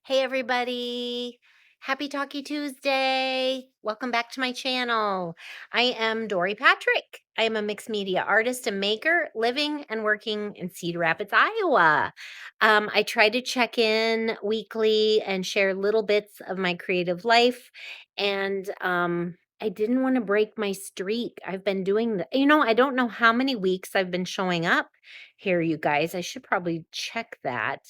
Hey everybody. Happy Talkie Tuesday. Welcome back to my channel. I am Dori Patrick. I am a mixed media artist and maker living and working in Cedar Rapids, Iowa. I try to check in weekly and share little bits of my creative life. And I didn't want to break my streak. I've been doing I don't know how many weeks I've been showing up here, you guys. I should probably check that.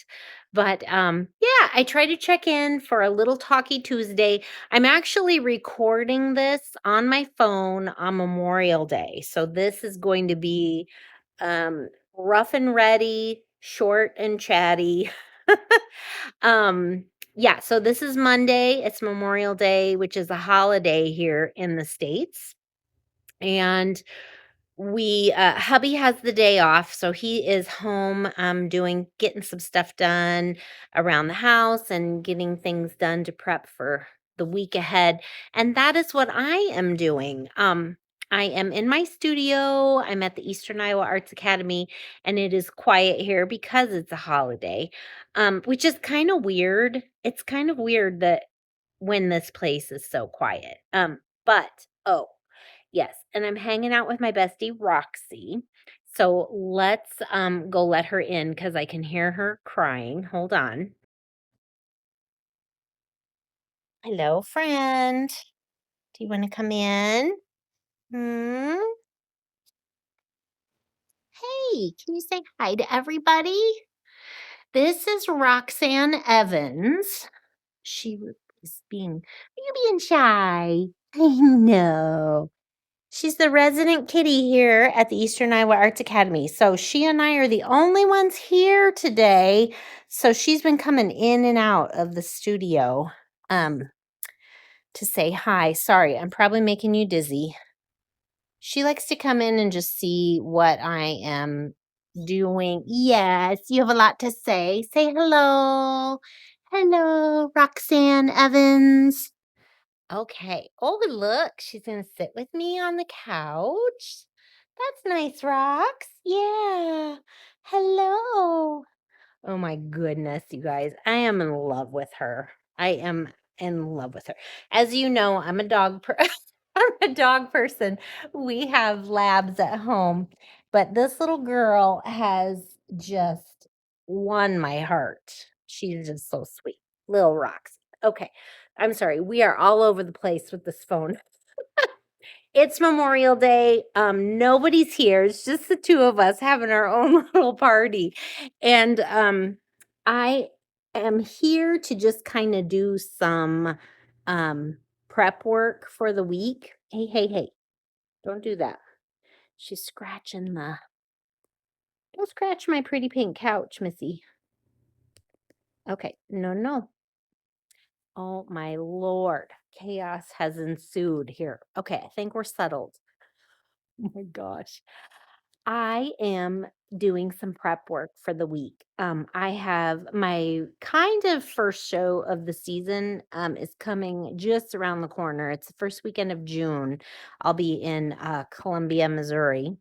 But yeah, I try to check in for a little Talkie Tuesday. I'm actually recording this on my phone on Memorial Day. So this is going to be rough and ready, short and chatty. um yeah, so this is Monday. It's Memorial Day, which is a holiday here in the States. And we hubby has the day off, so he is home doing getting some stuff done around the house and getting things done to prep for the week ahead. And that is what I am doing. I am in my studio. I'm at the Eastern Iowa Arts Academy, and it is quiet here because it's a holiday. Which is kind of weird. It's kind of weird that when this place is so quiet. But oh, yes, and I'm hanging out with my bestie Roxy. So let's go let her in because I can hear her crying. Hold on. Hello, friend. Do you want to come in? Hmm? Hey, can you say hi to everybody? This is Roxanne Evans. Is being, are you being shy? I know. She's the resident kitty here at the Eastern Iowa Arts Academy. So she and I are the only ones here today. So she's been coming in and out of the studio um to say hi. Sorry, I'm probably making you dizzy. She likes to come in and just see what I am doing. Yes, you have a lot to say. Say hello. Hello, Roxanne Evans. Okay. Oh, look, she's gonna sit with me on the couch. That's nice, Rox. Yeah. Hello. Oh my goodness, you guys. I am in love with her. I am in love with her. As you know, I'm a I'm a dog person. We have labs at home, but this little girl has just won my heart. She's just so sweet. Little Rocks. Okay. I'm sorry. We are all over the place with this phone. It's Memorial Day. Nobody's here. It's just the two of us having our own little party. And I am here to just kind of do some prep work for the week. Hey, hey, hey. Don't do that. She's scratching the Don't scratch my pretty pink couch, Missy. Okay. No, no. Oh my lord. Chaos has ensued here. Okay, I think we're settled. Oh my gosh. I am doing some prep work for the week. I have my kind of first show of the season is coming just around the corner. It's the first weekend of June. I'll be in Columbia, Missouri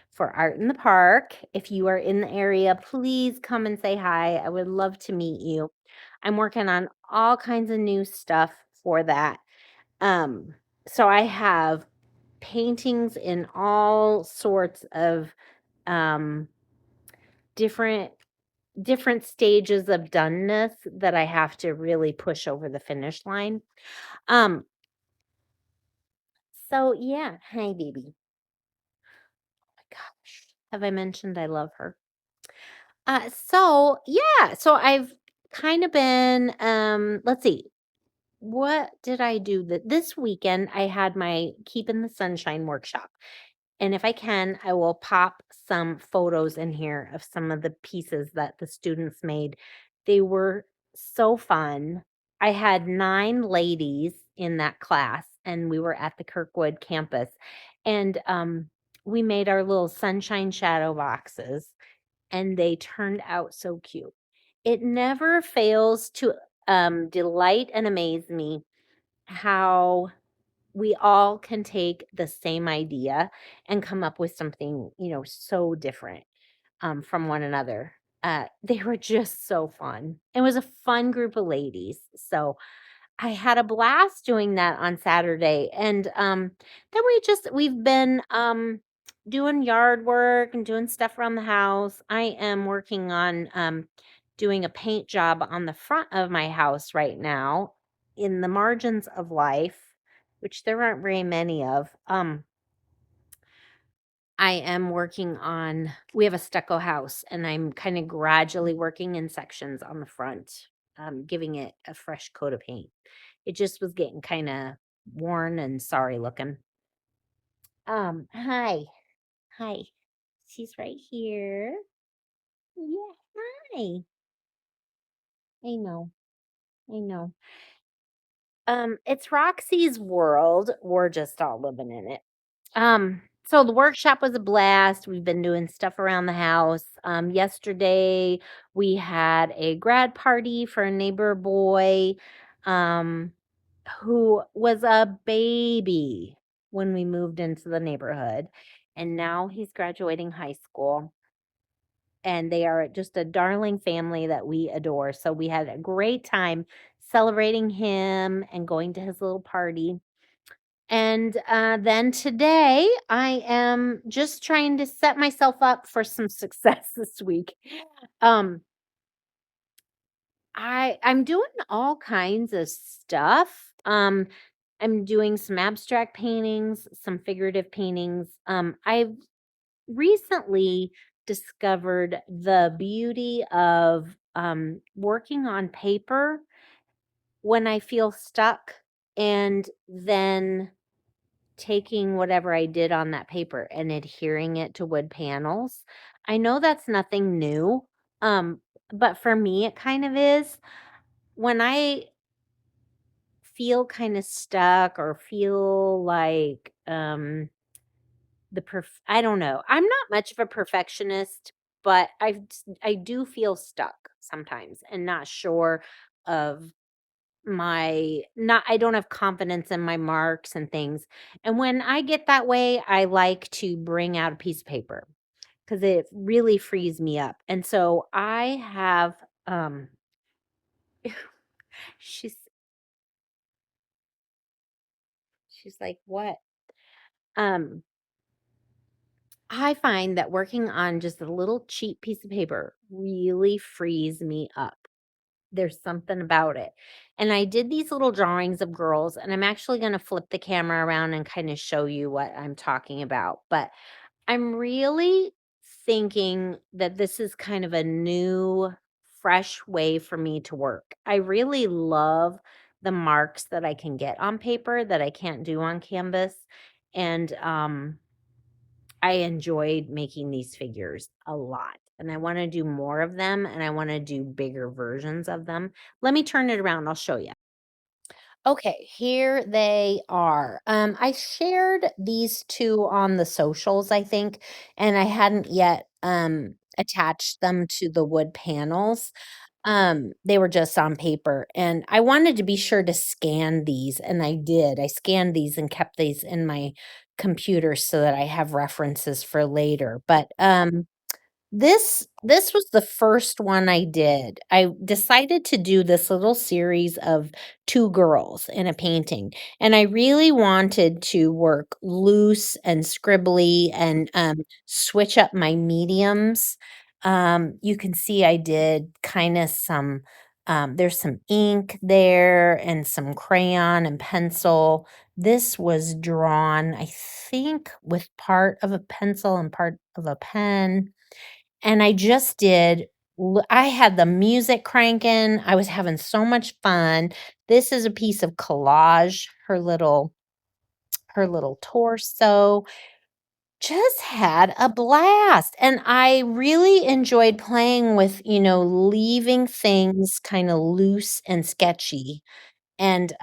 for Art in the Park. If you are in the area, please come and say hi. I would love to meet you. I'm working on all kinds of new stuff for that. Um, so I have paintings in all sorts of um different different stages of doneness that I have to really push over the finish line. Um so yeah, hi baby. Oh my gosh. Have I mentioned I love her? So yeah, so I've kind of been let's see. What did I do this weekend? I had my Keep in the Sunshine workshop. And if I can, I will pop some photos in here of some of the pieces that the students made. They were so fun. I had 9 ladies in that class, and we were at the Kirkwood campus. And we made our little sunshine shadow boxes, and they turned out so cute. It never fails to delight and amaze me how we all can take the same idea and come up with something, so different from one another. they were just so fun. It was a fun group of ladies, so I had a blast doing that on Saturday, and, then we've been, doing yard work and doing stuff around the house. I am working on, doing a paint job on the front of my house right now in the margins of life, which there aren't very many of. I am working on we have a stucco house, and I'm kinda gradually working in sections on the front, giving it a fresh coat of paint. It just was getting kinda worn and sorry looking. Hi. Hi. She's right here. Yeah, hi. I know. I know. It's Roxy's world. We're just all living in it. So the workshop was a blast. We've been doing stuff around the house. Yesterday we had a grad party for a neighbor boy, um, who was a baby when we moved into the neighborhood. And now he's graduating high school. And they are just a darling family that we adore. So we had a great time celebrating him and going to his little party. And, then today, I am just trying to set myself up for some success this week. Um, I'm doing all kinds of stuff. I'm doing some abstract paintings, some figurative paintings. I've recently discovered the beauty of, working on paper when I feel stuck, and then taking whatever I did on that paper and adhering it to wood panels. I know that's nothing new, um, but for me, it kind of is. When I feel kind of stuck or feel like I don't know. I'm not much of a perfectionist, but I do feel stuck sometimes and not sure of my not I don't have confidence in my marks and things. And when I get that way, I like to bring out a piece of paper because it really frees me up. And so I have she's she's like, "What?" Um I find that working on just a little cheap piece of paper really frees me up. There's something about it. And I did these little drawings of girls, and I'm actually gonna flip the camera around and kinda show you what I'm talking about, but I'm really thinking that this is kind of a new, fresh way for me to work. I really love the marks that I can get on paper that I can't do on canvas, and, I enjoyed making these figures a lot, and I wanna do more of them, and I wanna do bigger versions of them. Let me turn it around, I'll show you. Okay, here they are. I shared these 2 on the socials, I think, and I hadn't yet, attached them to the wood panels. They were just on paper, and I wanted to be sure to scan these, and I did. I scanned these and kept these in my computer so that I have references for later, but, this was the first one I did. I decided to do this little series of 2 girls in a painting, and I really wanted to work loose and scribbly and, switch up my mediums. You can see I did kinda some, there's some ink there and some crayon and pencil. This was drawn, I think, with part of a pencil and part of a pen. And I just did I had the music cranking, I was having so much fun. This is a piece of collage, her little torso. Just had a blast, and I really enjoyed playing with, leaving things kinda loose and sketchy, and,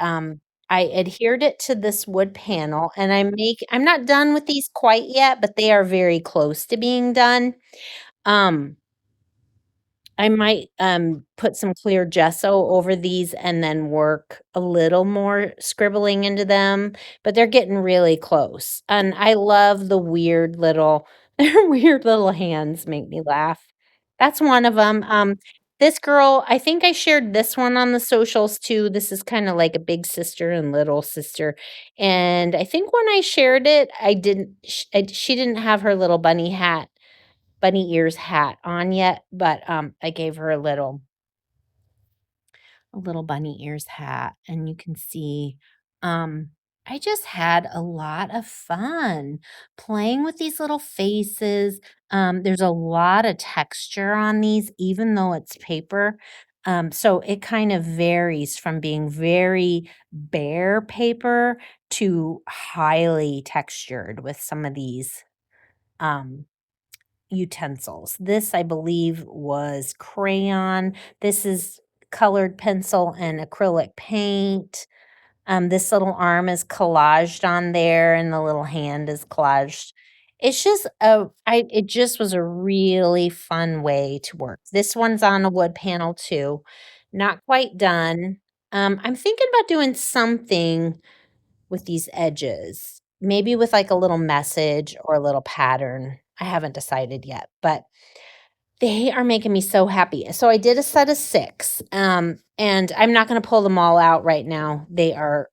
I adhered it to this wood panel, and I'm not done with these quite yet, but they are very close to being done. Um I might, put some clear gesso over these and then work a little more scribbling into them, but they're getting really close, and I love the weird little their weird little hands make me laugh. That's one of them. This girl, I think I shared this one on the socials too. This is kinda like a big sister and little sister, and I think when I shared it, I didn't sh I she didn't have her little bunny ears hat on yet, but, I gave her a little bunny ears hat, and you can see, um, I just had a lot of fun playing with these little faces. There's a lot of texture on these, even though it's paper. So it kind of varies from being very bare paper to highly textured with some of these um, utensils. This, I believe, was crayon. This is colored pencil and acrylic paint. This little arm is collaged on there, and the little hand is collaged. It just was a really fun way to work. This one's on a wood panel too. Not quite done. I'm thinking about doing something with these edges, maybe with like a little message or a little pattern. I haven't decided yet, but they are making me so happy. So I did a set of 6, and I'm not gonna pull them all out right now. They are,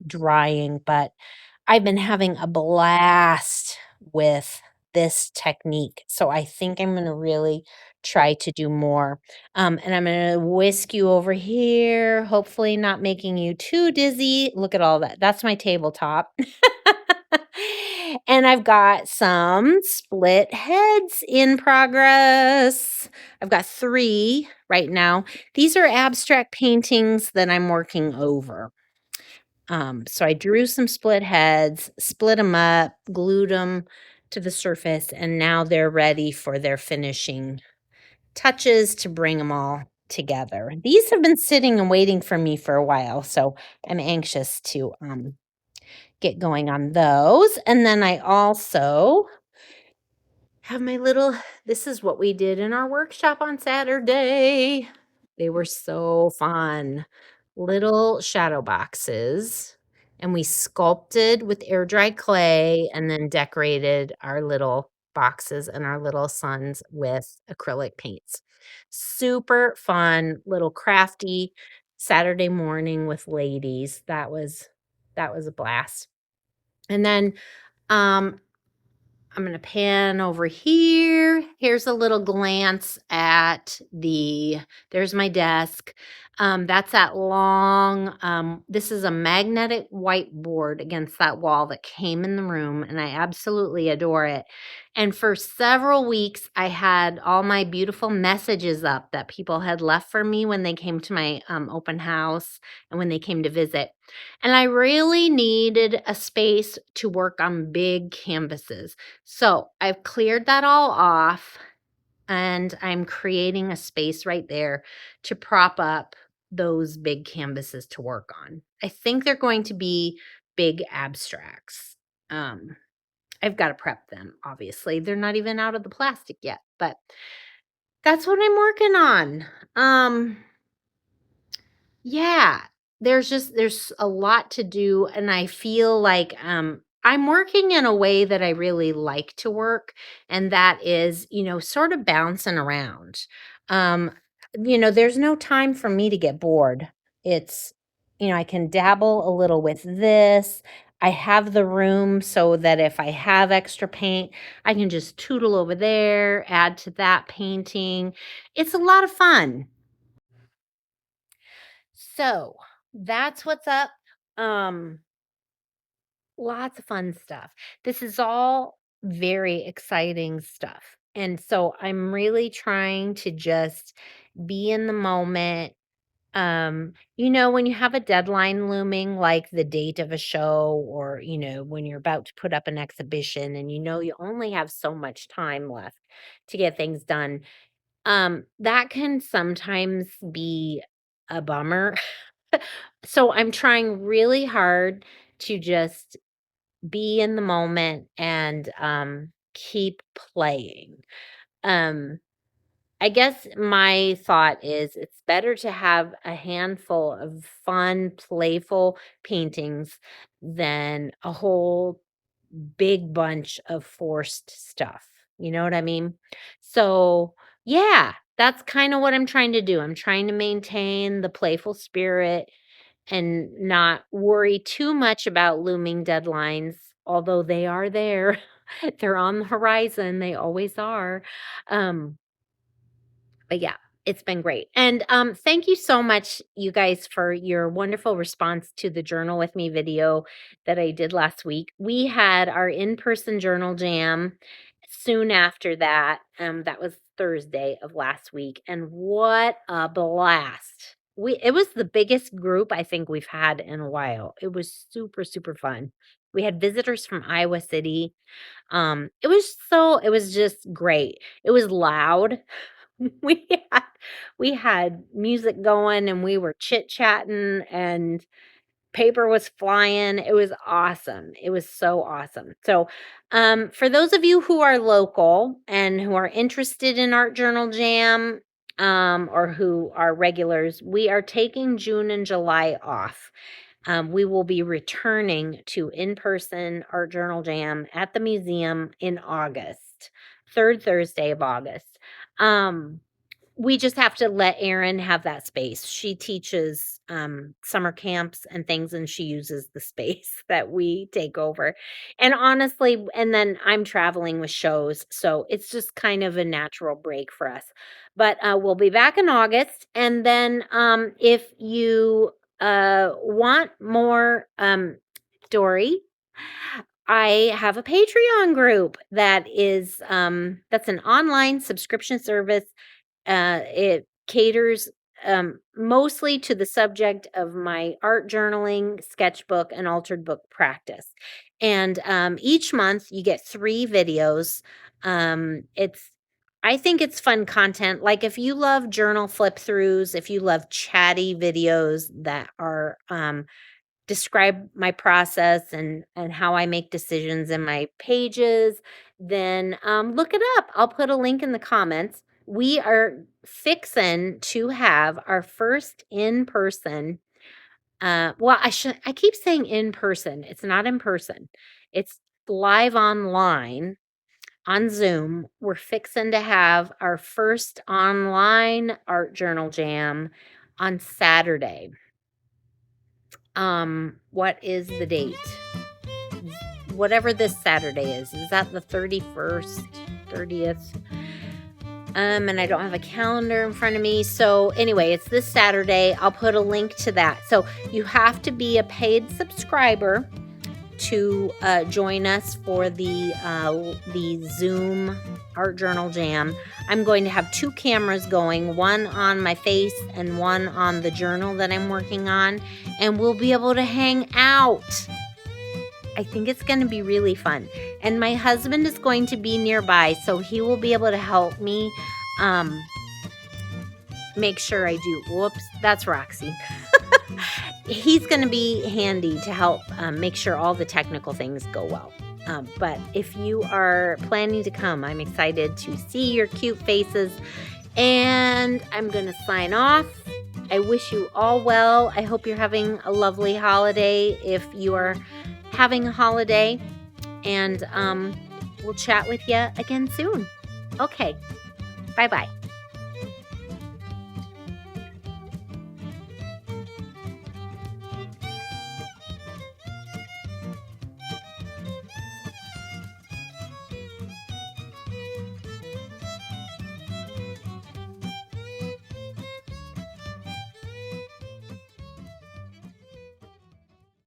drying, but I've been having a blast with this technique, so I think I'm gonna really try to do more. And I'm gonna whisk you over here, hopefully not making you too dizzy. Look at all that. That's my tabletop. And I've got some split heads in progress. I've got 3 right now. These are abstract paintings that I'm working over. So I drew some split heads, split them up, glued them to the surface, and now they're ready for their finishing touches to bring them all together. These have been sitting and waiting for me for a while, so I'm anxious to get going on those. And then I also have my little this is what we did in our workshop on Saturday. They were so fun. Little shadow boxes, and we sculpted with air dry clay and then decorated our little boxes and our little suns with acrylic paints. Super fun, little crafty Saturday morning with ladies. That was a blast. And then, um, I'm gonna pan over here. Here's a little glance at there's my desk. That's that long, this is a magnetic whiteboard against that wall that came in the room, and I absolutely adore it. And for several weeks, I had all my beautiful messages up that people had left for me when they came to my open house and when they came to visit. And I really needed a space to work on big canvases. So I've cleared that all off and I'm creating a space right there to prop up those big canvases to work on. I think they're going to be big abstracts. Um, I've got to prep them, obviously. They're not even out of the plastic yet, but that's what I'm working on. Yeah, there's a lot to do, and I feel like, I'm working in a way that I really like to work, and that is, sort of bouncing around. Um, there's no time for me to get bored. It's I can dabble a little with this. I have the room so that if I have extra paint, I can just tootle over there, add to that painting. It's a lot of fun. So, that's what's up. Um, Lots of fun stuff. This is all very exciting stuff. And so I'm really trying to just be in the moment. When you have a deadline looming, like the date of a show, or, when you're about to put up an exhibition and you only have so much time left to get things done, that can sometimes be a bummer. So I'm trying really hard to just be in the moment and keep playing. Um I guess my thought is it's better to have a handful of fun, playful paintings than a whole big bunch of forced stuff. You know what I mean? So Yeah, that's kinda what I'm trying to do. I'm trying to maintain the playful spirit and not worry too much about looming deadlines, although they are there. They're on the horizon, they always are. Um, but yeah, it's been great. And thank you so much, you guys, for your wonderful response to the journal with me video that I did last week. We had our in-person journal jam soon after that. That was Thursday of last week, and what a blast. It was the biggest group I think we've had in a while. It was super, super fun. We had visitors from Iowa City. It was just great. It was loud. We had we had music going and we were chit-chatting and paper was flying. It was awesome. It was so awesome. So, for those of you who are local and who are interested in Art Journal Jam, or who are regulars, we are taking June and July off. We will be returning to in-person Art Journal Jam at the museum in August, 3rd Thursday of August. Um, we just have to let Erin have that space. She teaches, summer camps and things, and she uses the space that we take over. And honestly and then I'm traveling with shows, so it's just kind of a natural break for us. But, we'll be back in August, and then, if you, want more, Dori, I have a Patreon group that's an online subscription service. It caters, mostly to the subject of my art journaling, sketchbook, and altered book practice. And, each month you get 3 videos. It's I think it's fun content. Like, if you love journal flip throughs, if you love chatty videos that are, describe my process and how I make decisions in my pages, then look it up. I'll put a link in the comments. We are fixing to have our first in person. I keep saying in person. It's not in person. It's live online on Zoom. We're fixing to have our first online art journal jam on Saturday. What is the date? Whatever this Saturday is. Is that the 31st, 30th? And I don't have a calendar in front of me. So anyway, it's this Saturday. I'll put a link to that. So you have to be a paid subscriber to join us for the Zoom Art Journal Jam. I'm going to have 2 cameras going, one on my face and one on the journal that I'm working on, and we'll be able to hang out. I think it's going to be really fun. And my husband is going to be nearby, so he will be able to help me make sure I do. Whoops, that's Roxy. He's going to be handy to help make sure all the technical things go well. But if you are planning to come, I'm excited to see your cute faces. And I'm going to sign off. I wish you all well. I hope you're having a lovely holiday if you are having a holiday. And we'll chat with you again soon. Okay. Bye-bye.